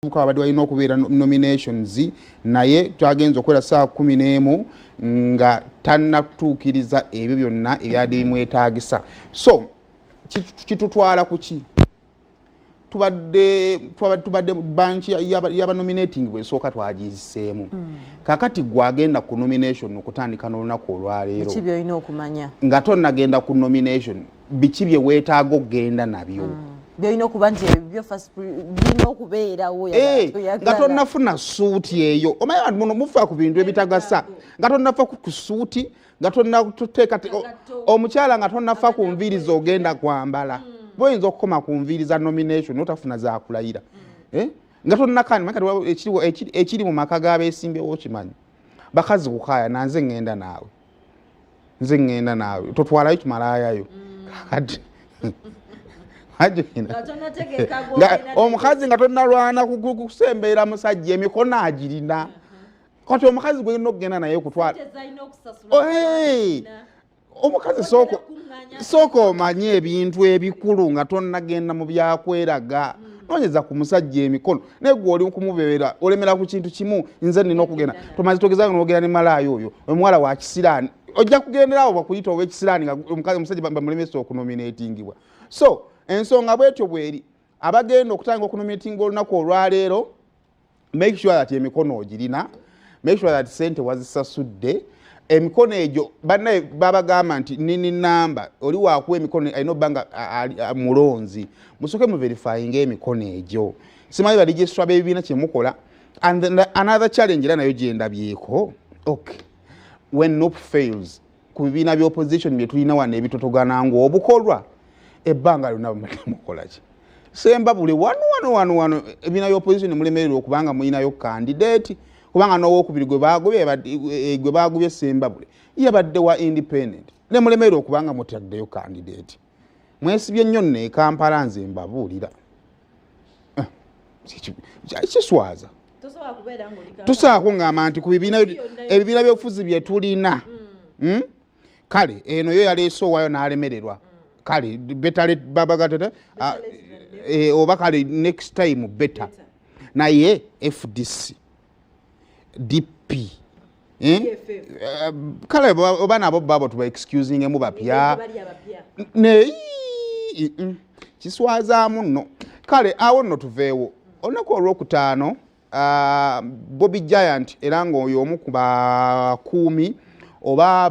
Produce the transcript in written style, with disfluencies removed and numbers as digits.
abadde walina okubeera nominations naye twagenza okwera saa 11 nga tannatuukiriza ebyo byonna ebyali bimwetaagisa. So kitutwala kuki? Tubadde bunch yaba nominating bwesooka twagiziseemu. Kakati gwagenda ku nomination okutandika n'olunaku olwaleero. Biki by'olina okumanya? Nga tonnagenda ku nomination, biki bye weetaaga okgenda nabyo? Byolina okuba nti ebyo first birina okubeerawo nga tonnafuna suuti eyo. Omanyi abantu muno mufa ku bintu ebitagasa. Nga tonnafa ku suuti, nga tonnateeka omukyala nga tonnafa ku nviiri ogenda kwambala. Boyinza okukoma ku nviiri za nomination otafuna zaakulayira. Nga tonnakani ekiri mu maka g'abeesimbewo okimanyi. Bakazi kukaaya nanze ngenda naawe. Nze ngenda naawe. Totwalayo kimalayayo. Kati omukazi nga tonnalwana kusembeera musajja emikono agirina. Kati omukazi gwena okugenda naye kutwala omukazi sooka omanye ebintu ebikulu nga tonnagenda mu byakweraga. Nonyeza ku musajja emikono naye gwe oli kumubeera olemera ku kintu kimu. Nze nina okugenda tomaze togezaayo n'ogenda ne malaayo oyo omuwala wa kisiraani ojja kugenderawo bakuyita ow'ekisiraani nga omusajja bamulemesa okunominatingibwa. So ensonga bwetyo bweri abagenda okutandika okunominatinga olunaku olwaleero, make sure that emikono ogirina, make sure that sente wazisasudde. Emikono egyo bannaye babagamba nti nini namba oli waakuwa emikono alina obbanga mulonzi musooke mu verifying emikono egyo. Simanyi baregistra b'ebibiina kye mukola. And then another challenge era nayo gye ndabyeko. Okay, when NUP fails ku bibiina by'opposition bye tulina wano ebitotogana ng'obukolwa ebbanga lyonna mukola ki? Sembabule wano ebibiina by'opposition mulemererwa okubanga muyinayo candidate kubanga n'owokubiri gwe baagubye Sembabule yabadde wa independent ne mulemererwa okubanga mutaddeyo candidate. Mwesibye nnyo ne Kampala nze mbabuulira. Kiswaza tusaako ngamba nti ku ebibiina by'obufuzi bye tulina kale eno yo yaleese owaayo n'alemererwa. Kale better babagatata oba kale next time better naye FDC DP kale oba nabo babo tuba excusing emu bapya ne kiswazaamu nno. Kale awo nno tuveewo olunaku olwokutaano Bobby Giant era ng'oyo omu ku bakuumi oba